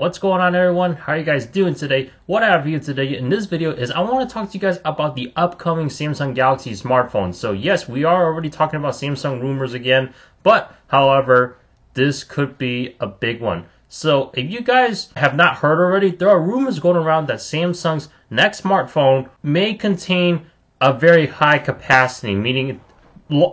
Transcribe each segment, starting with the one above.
What's going on, everyone? How are you guys doing today? What I have for you today in this video is I want to talk to you guys about the upcoming Samsung Galaxy smartphones. So yes, we are already talking about Samsung rumors again, but however, this could be a big one. So if you guys have not heard already, there are rumors going around that Samsung's next smartphone may contain a very high capacity, meaning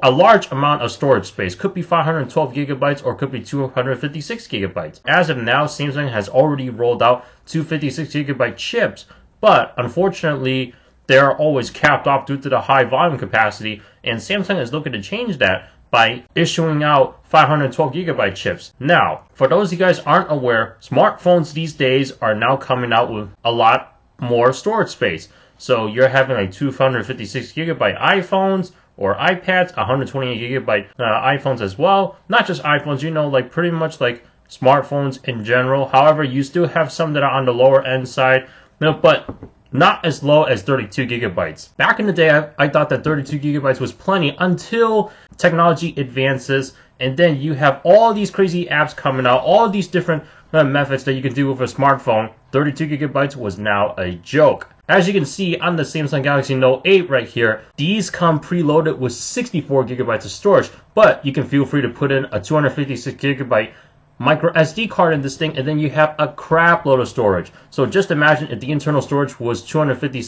a large amount of storage space. Could be 512 gigabytes or could be 256 gigabytes. As of now, Samsung has already rolled out 256 gigabyte chips, but unfortunately they're always capped off due to the high volume capacity, and Samsung is looking to change that by issuing out 512 gigabyte chips. Now, for those of you guys aren't aware, smartphones these days are now coming out with a lot more storage space. So you're having like 256 gigabyte iPhones or iPads, 128 gigabyte iPhones as well. Not just iPhones, like pretty much like smartphones in general. However, you still have some that are on the lower end side, but not as low as 32 gigabytes. Back in the day, I thought that 32 gigabytes was plenty until technology advances, and then you have all these crazy apps coming out, all these different methods that you can do with a smartphone. 32 gigabytes was now a joke. As you can see on the Samsung Galaxy Note 8 right here, these come preloaded with 64 gigabytes of storage, but you can feel free to put in a 256 gigabyte micro SD card in this thing, and then you have a crap load of storage. So just imagine if the internal storage was 512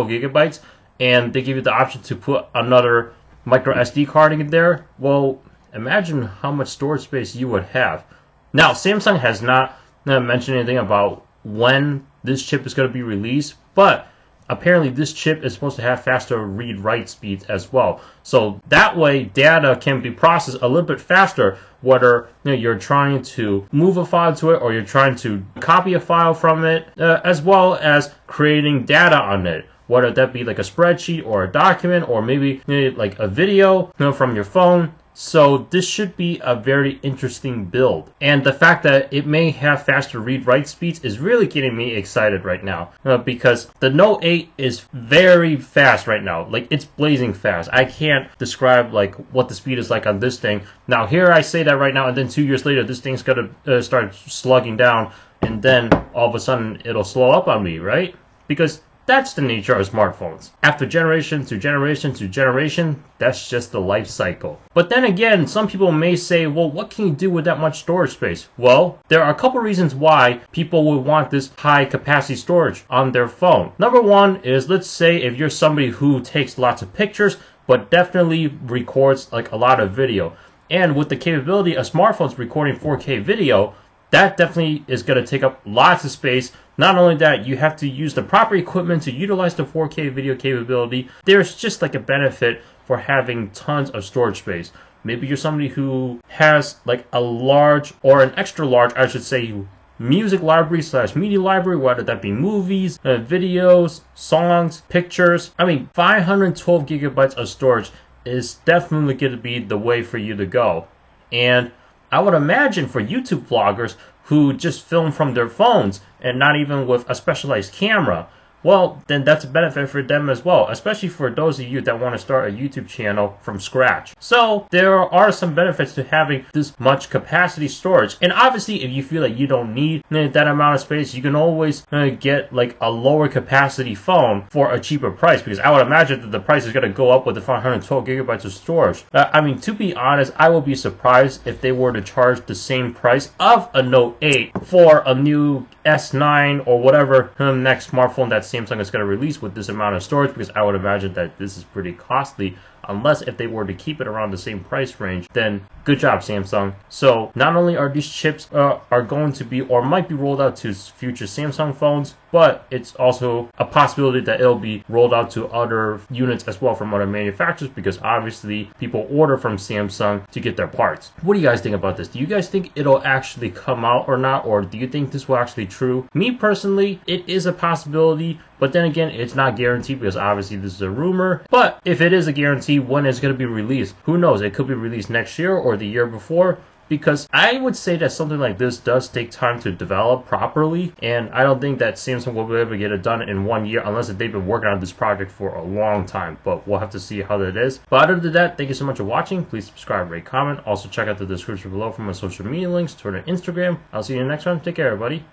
gigabytes, and they give you the option to put another micro SD card in there. Well, imagine how much storage space you would have. Now, Samsung has not mentioned anything about when this chip is going to be released, but apparently this chip is supposed to have faster read-write speeds as well. So that way data can be processed a little bit faster, whether you're trying to move a file to it or you're trying to copy a file from it, as well as creating data on it, whether that be like a spreadsheet or a document or maybe like a video from your phone. So this should be a very interesting build, and the fact that it may have faster read-write speeds is really getting me excited right now, because the Note 8 is very fast right now. Like, it's blazing fast. I can't describe like what the speed is like on this thing. Now here I say that right now, and then 2 years later this thing's gonna start slugging down, and then all of a sudden it'll slow up on me, right? Because that's the nature of smartphones. After generation to generation to generation, that's just the life cycle. But then again, some people may say, well, what can you do with that much storage space? Well, there are a couple reasons why people would want this high capacity storage on their phone. Number one is, let's say if you're somebody who takes lots of pictures, but definitely records like a lot of video. And with the capability of smartphones recording 4K video, that definitely is going to take up lots of space. Not only that, you have to use the proper equipment to utilize the 4K video capability. There's just like a benefit for having tons of storage space. Maybe you're somebody who has like a large, or an extra large, I should say, music library / media library, whether that be movies, videos, songs, pictures. I mean, 512 gigabytes of storage is definitely going to be the way for you to go. And I would imagine for YouTube vloggers who just film from their phones and not even with a specialized camera, well, then that's a benefit for them as well, especially for those of you that want to start a YouTube channel from scratch. So there are some benefits to having this much capacity storage. And obviously, if you feel like you don't need that amount of space, you can always get like a lower capacity phone for a cheaper price, because I would imagine that the price is going to go up with the 512 gigabytes of storage. I mean, to be honest, I will be surprised if they were to charge the same price of a Note 8 for a new S9 or whatever next smartphone that Samsung is going to release with this amount of storage, because I would imagine that this is pretty costly. Unless if they were to keep it around the same price range, then good job, Samsung. So not only are these chips are going to be or might be rolled out to future Samsung phones, but it's also a possibility that it'll be rolled out to other units as well from other manufacturers, because obviously people order from Samsung to get their parts. What do you guys think about this? Do you guys think it'll actually come out or not, or do you think this will actually be true? Me personally, it is a possibility, but then again, it's not guaranteed, because obviously this is a rumor. But if it is a guarantee, when it's going to be released, who knows? It could be released next year or the year before. because I would say that something like this does take time to develop properly, and I don't think that Samsung will be able to get it done in 1 year unless they've been working on this project for a long time, but we'll have to see how that is. But other than that, thank you so much for watching. Please subscribe, rate, comment. Also check out the description below for my social media links, Twitter, Instagram. I'll see you in the next one. Take care, everybody.